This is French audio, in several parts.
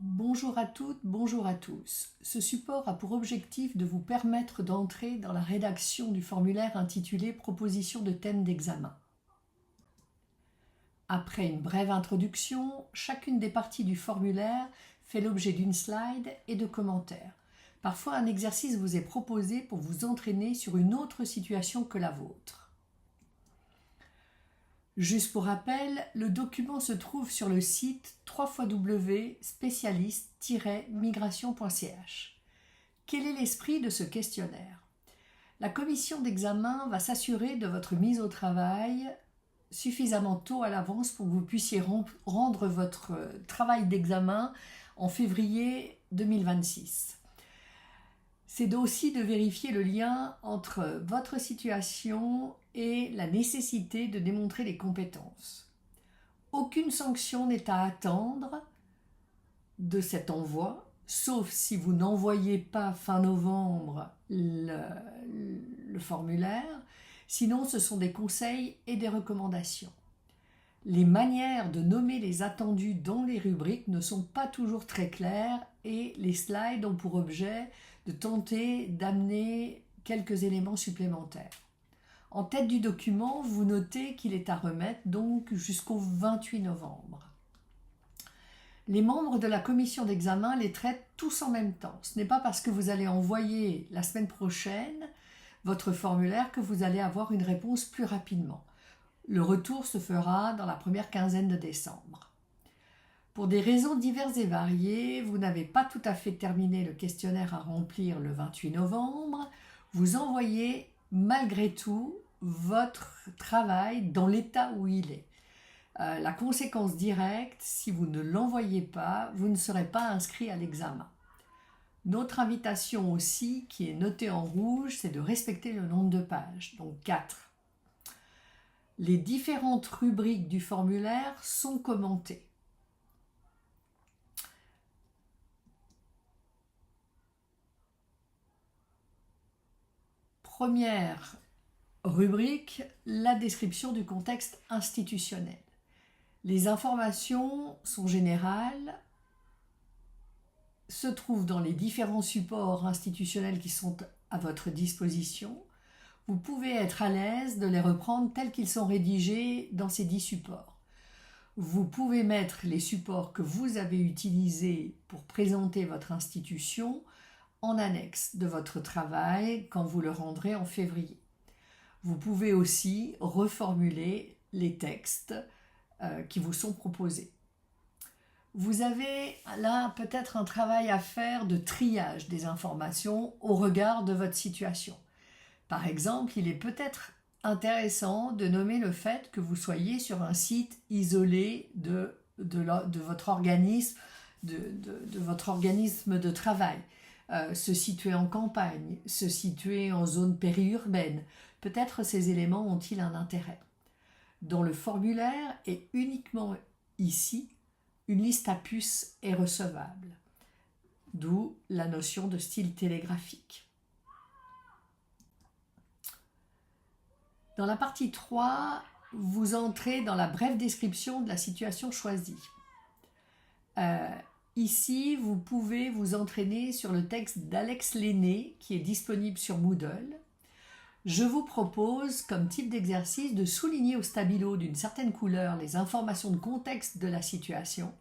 Bonjour à toutes, bonjour à tous. Ce support a pour objectif de vous permettre d'entrer dans la rédaction du formulaire intitulé « Proposition de thème d'examen ». Après une brève introduction, chacune des parties du formulaire fait l'objet d'une slide et de commentaires. Parfois, un exercice vous est proposé pour vous entraîner sur une autre situation que la vôtre. Juste pour rappel, le document se trouve sur le site www.specialiste-migration.ch. Quel est l'esprit de ce questionnaire? La commission d'examen va s'assurer de votre mise au travail suffisamment tôt à l'avance pour que vous puissiez rendre votre travail d'examen en février 2026. C'est aussi de vérifier le lien entre votre situation et la nécessité de démontrer les compétences. Aucune sanction n'est à attendre de cet envoi, sauf si vous n'envoyez pas fin novembre le formulaire. Sinon, ce sont des conseils et des recommandations. Les manières de nommer les attendus dans les rubriques ne sont pas toujours très claires et les slides ont pour objet de tenter d'amener quelques éléments supplémentaires. En tête du document, vous notez qu'il est à remettre donc jusqu'au 28 novembre. Les membres de la commission d'examen les traitent tous en même temps. Ce n'est pas parce que vous allez envoyer la semaine prochaine votre formulaire que vous allez avoir une réponse plus rapidement. Le retour se fera dans la première quinzaine de décembre. Pour des raisons diverses et variées, vous n'avez pas tout à fait terminé le questionnaire à remplir le 28 novembre. Vous envoyez malgré tout votre travail dans l'état où il est. La conséquence directe, si vous ne l'envoyez pas, vous ne serez pas inscrit à l'examen. Notre invitation aussi, qui est notée en rouge, c'est de respecter le nombre de pages, donc 4. Les différentes rubriques du formulaire sont commentées. Première rubrique, la description du contexte institutionnel. Les informations sont générales, se trouvent dans les différents supports institutionnels qui sont à votre disposition. Vous pouvez être à l'aise de les reprendre tels qu'ils sont rédigés dans ces 10 supports. Vous pouvez mettre les supports que vous avez utilisés pour présenter votre institution en annexe de votre travail quand vous le rendrez en février. Vous pouvez aussi reformuler les textes qui vous sont proposés. Vous avez là peut-être un travail à faire de triage des informations au regard de votre situation. Par exemple, il est peut-être intéressant de nommer le fait que vous soyez sur un site isolé de votre organisme, de votre organisme de travail. Se situer en campagne, se situer en zone périurbaine. Peut-être ces éléments ont-ils un intérêt. Dans le formulaire et uniquement ici, une liste à puces est recevable, d'où la notion de style télégraphique. Dans la partie 3, vous entrez dans la brève description de la situation choisie. Ici, vous pouvez vous entraîner sur le texte d'Alex Lenné qui est disponible sur Moodle. Je vous propose, comme type d'exercice, de souligner au stabilo d'une certaine couleur les informations de contexte de la situation,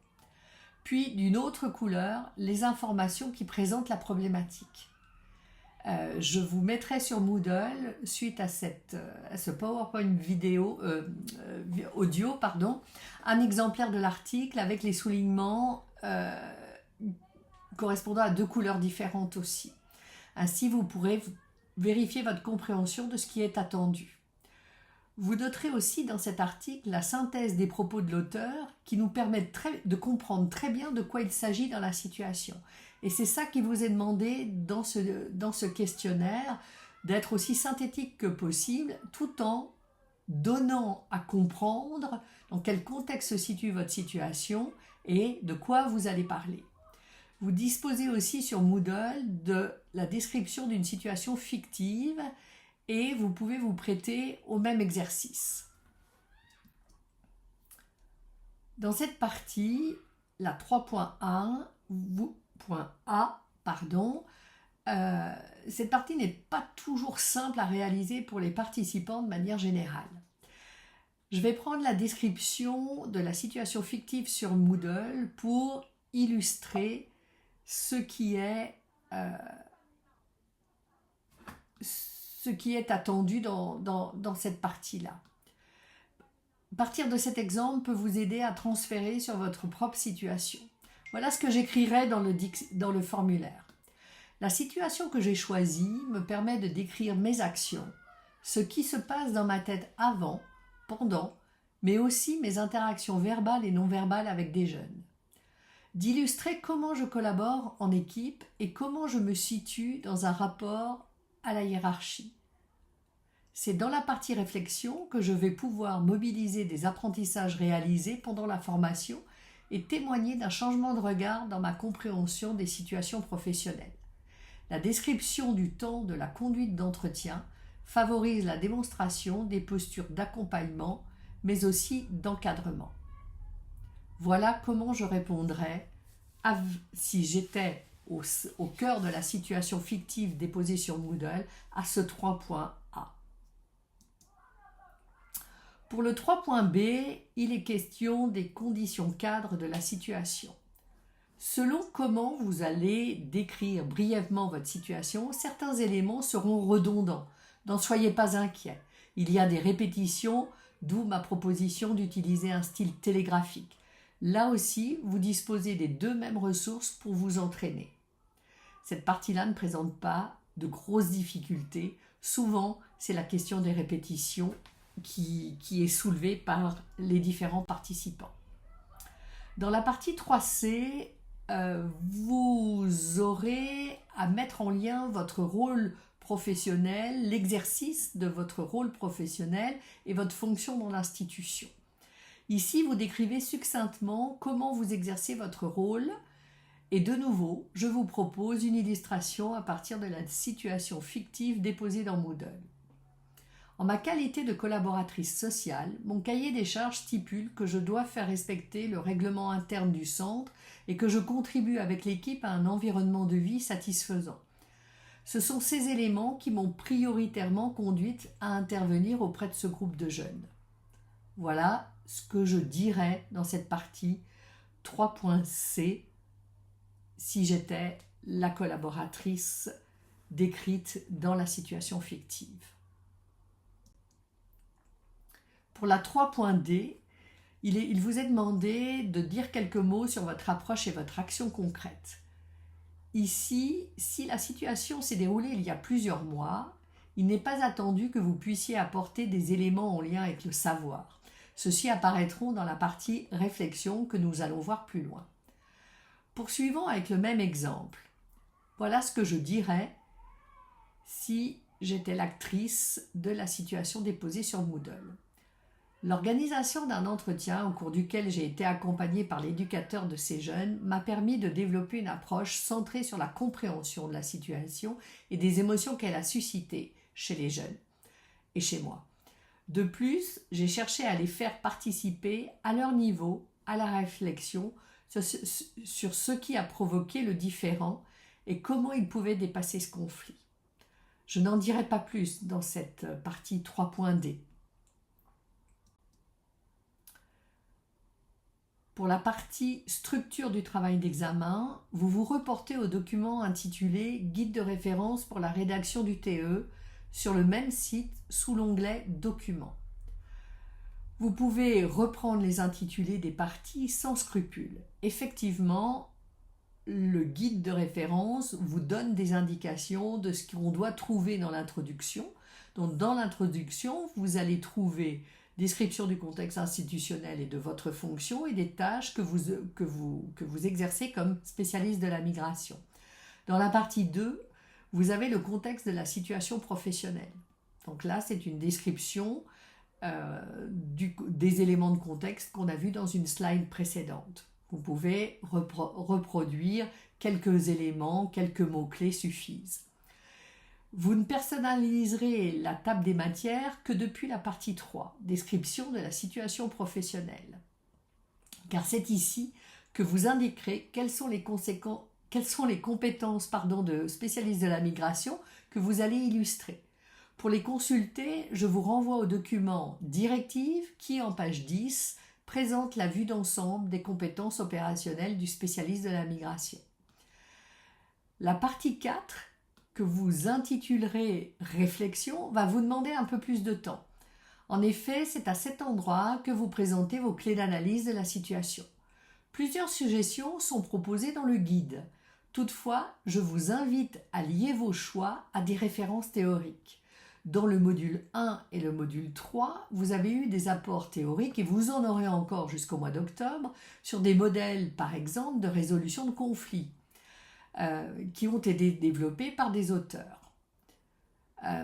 puis d'une autre couleur les informations qui présentent la problématique. Je vous mettrai sur Moodle, suite à ce PowerPoint audio, un exemplaire de l'article avec les soulignements correspondant à 2 couleurs différentes aussi. Ainsi, vous pourrez vérifier votre compréhension de ce qui est attendu. Vous noterez aussi dans cet article la synthèse des propos de l'auteur qui nous permettent de comprendre très bien de quoi il s'agit dans la situation. Et c'est ça qui vous est demandé dans ce questionnaire, d'être aussi synthétique que possible, tout en donnant à comprendre dans quel contexte se situe votre situation et de quoi vous allez parler. Vous disposez aussi sur Moodle de la description d'une situation fictive et vous pouvez vous prêter au même exercice. Dans cette partie, la 3.1, point A, pardon. Cette partie n'est pas toujours simple à réaliser pour les participants de manière générale. Je vais prendre la description de la situation fictive sur Moodle pour illustrer ce qui est attendu dans cette partie-là. Partir de cet exemple peut vous aider à transférer sur votre propre situation. Voilà ce que j'écrirai dans le formulaire. La situation que j'ai choisie me permet de décrire mes actions, ce qui se passe dans ma tête avant, pendant, mais aussi mes interactions verbales et non verbales avec des jeunes. D'illustrer comment je collabore en équipe et comment je me situe dans un rapport à la hiérarchie. C'est dans la partie réflexion que je vais pouvoir mobiliser des apprentissages réalisés pendant la formation et témoigner d'un changement de regard dans ma compréhension des situations professionnelles. La description du temps de la conduite d'entretien favorise la démonstration des postures d'accompagnement, mais aussi d'encadrement. Voilà comment je répondrais si j'étais au cœur de la situation fictive déposée sur Moodle à ce 3.A. Pour le 3.B, il est question des conditions cadres de la situation. Selon comment vous allez décrire brièvement votre situation, certains éléments seront redondants. N'en soyez pas inquiets. Il y a des répétitions, d'où ma proposition d'utiliser un style télégraphique. Là aussi, vous disposez des deux mêmes ressources pour vous entraîner. Cette partie-là ne présente pas de grosses difficultés. Souvent, c'est la question des répétitions qui est soulevée par les différents participants. Dans la partie 3C, vous aurez à mettre en lien votre rôle professionnel, l'exercice de votre rôle professionnel et votre fonction dans l'institution. Ici, vous décrivez succinctement comment vous exercez votre rôle et de nouveau, je vous propose une illustration à partir de la situation fictive déposée dans Moodle. En ma qualité de collaboratrice sociale, mon cahier des charges stipule que je dois faire respecter le règlement interne du centre et que je contribue avec l'équipe à un environnement de vie satisfaisant. Ce sont ces éléments qui m'ont prioritairement conduite à intervenir auprès de ce groupe de jeunes. Voilà ce que je dirais dans cette partie 3.C si j'étais la collaboratrice décrite dans la situation fictive. Pour la 3.D, il vous est demandé de dire quelques mots sur votre approche et votre action concrète. Ici, si la situation s'est déroulée il y a plusieurs mois, il n'est pas attendu que vous puissiez apporter des éléments en lien avec le savoir. Ceux-ci apparaîtront dans la partie réflexion que nous allons voir plus loin. Poursuivons avec le même exemple. Voilà ce que je dirais si j'étais l'actrice de la situation déposée sur Moodle. L'organisation d'un entretien au cours duquel j'ai été accompagnée par l'éducateur de ces jeunes m'a permis de développer une approche centrée sur la compréhension de la situation et des émotions qu'elle a suscitées chez les jeunes et chez moi. De plus, j'ai cherché à les faire participer à leur niveau à la réflexion sur ce qui a provoqué le différend et comment ils pouvaient dépasser ce conflit. Je n'en dirai pas plus dans cette partie 3.D. Pour la partie structure du travail d'examen, vous vous reportez au document intitulé « Guide de référence pour la rédaction du TE » sur le même site sous l'onglet « Documents ». Vous pouvez reprendre les intitulés des parties sans scrupule. Effectivement, le guide de référence vous donne des indications de ce qu'on doit trouver dans l'introduction. Donc, dans l'introduction, vous allez trouver description du contexte institutionnel et de votre fonction et des tâches que vous exercez comme spécialiste de la migration. Dans la partie 2, vous avez le contexte de la situation professionnelle. Donc là, c'est une description des éléments de contexte qu'on a vus dans une slide précédente. Vous pouvez reproduire quelques éléments, quelques mots-clés suffisent. Vous ne personnaliserez la table des matières que depuis la partie 3, description de la situation professionnelle. Car c'est ici que vous indiquerez quelles sont les compétences de spécialiste de la migration que vous allez illustrer. Pour les consulter, je vous renvoie au document Directive qui, en page 10, présente la vue d'ensemble des compétences opérationnelles du spécialiste de la migration. La partie 4, que vous intitulerez Réflexion, va vous demander un peu plus de temps. En effet, c'est à cet endroit que vous présentez vos clés d'analyse de la situation. Plusieurs suggestions sont proposées dans le guide. Toutefois, je vous invite à lier vos choix à des références théoriques. Dans le module 1 et le module 3, vous avez eu des apports théoriques et vous en aurez encore jusqu'au mois d'octobre sur des modèles, par exemple, de résolution de conflits qui ont été développés par des auteurs.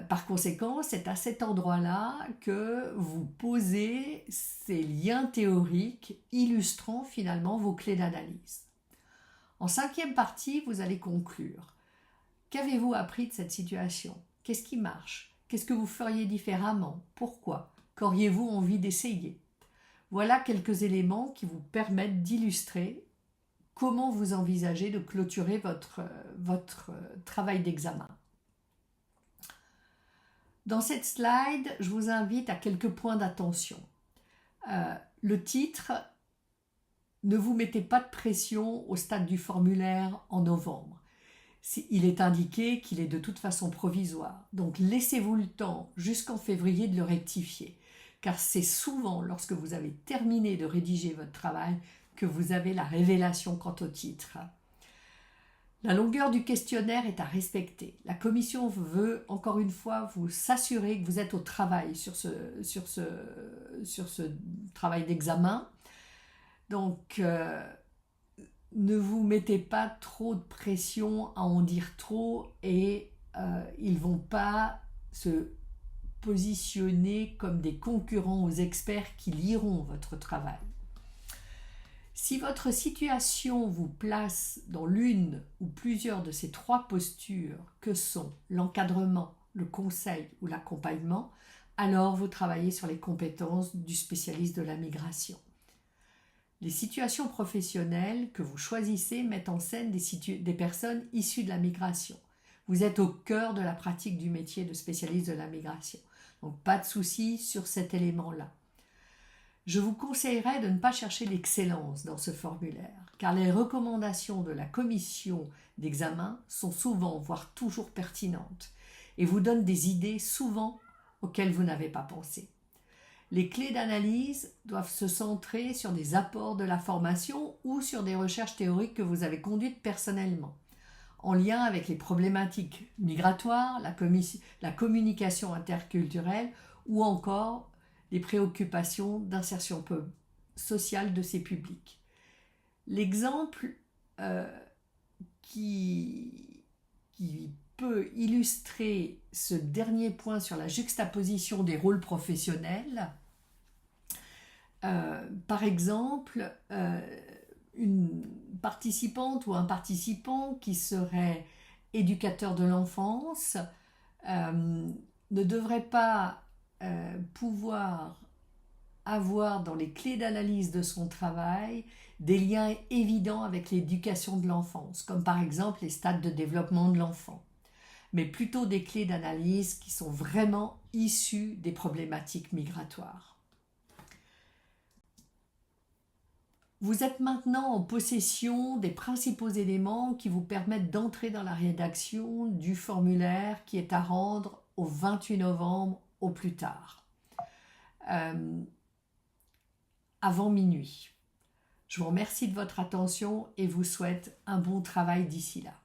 Par conséquent, c'est à cet endroit-là que vous posez ces liens théoriques illustrant finalement vos clés d'analyse. En 5e partie, vous allez conclure. Qu'avez-vous appris de cette situation? Qu'est-ce qui marche? Qu'est-ce que vous feriez différemment? Pourquoi? Qu'auriez-vous envie d'essayer? Voilà quelques éléments qui vous permettent d'illustrer comment vous envisagez de clôturer votre travail d'examen. Dans cette slide, je vous invite à quelques points d'attention. Le titre, ne vous mettez pas de pression au stade du formulaire en novembre. Il est indiqué qu'il est de toute façon provisoire. Donc laissez-vous le temps jusqu'en février de le rectifier. Car c'est souvent lorsque vous avez terminé de rédiger votre travail que vous avez la révélation quant au titre. La longueur du questionnaire est à respecter. La commission veut encore une fois vous s'assurer que vous êtes au travail sur ce travail d'examen. Donc, ne vous mettez pas trop de pression à en dire trop et ils ne vont pas se positionner comme des concurrents aux experts qui liront votre travail. Si votre situation vous place dans l'une ou plusieurs de ces 3 postures que sont l'encadrement, le conseil ou l'accompagnement, alors vous travaillez sur les compétences du spécialiste de la migration. Les situations professionnelles que vous choisissez mettent en scène des personnes issues de la migration. Vous êtes au cœur de la pratique du métier de spécialiste de la migration. Donc pas de souci sur cet élément-là. Je vous conseillerais de ne pas chercher l'excellence dans ce formulaire, car les recommandations de la commission d'examen sont souvent, voire toujours pertinentes, et vous donnent des idées souvent auxquelles vous n'avez pas pensé. Les clés d'analyse doivent se centrer sur des apports de la formation ou sur des recherches théoriques que vous avez conduites personnellement, en lien avec les problématiques migratoires, la communication interculturelle ou encore les préoccupations d'insertion sociale de ces publics. L'exemple qui peut illustrer ce dernier point sur la juxtaposition des rôles professionnels, par exemple, une participante ou un participant qui serait éducateur de l'enfance ne devrait pas pouvoir avoir dans les clés d'analyse de son travail des liens évidents avec l'éducation de l'enfance, comme par exemple les stades de développement de l'enfant, mais plutôt des clés d'analyse qui sont vraiment issues des problématiques migratoires. Vous êtes maintenant en possession des principaux éléments qui vous permettent d'entrer dans la rédaction du formulaire qui est à rendre au 28 novembre au plus tard, avant minuit. Je vous remercie de votre attention et vous souhaite un bon travail d'ici là.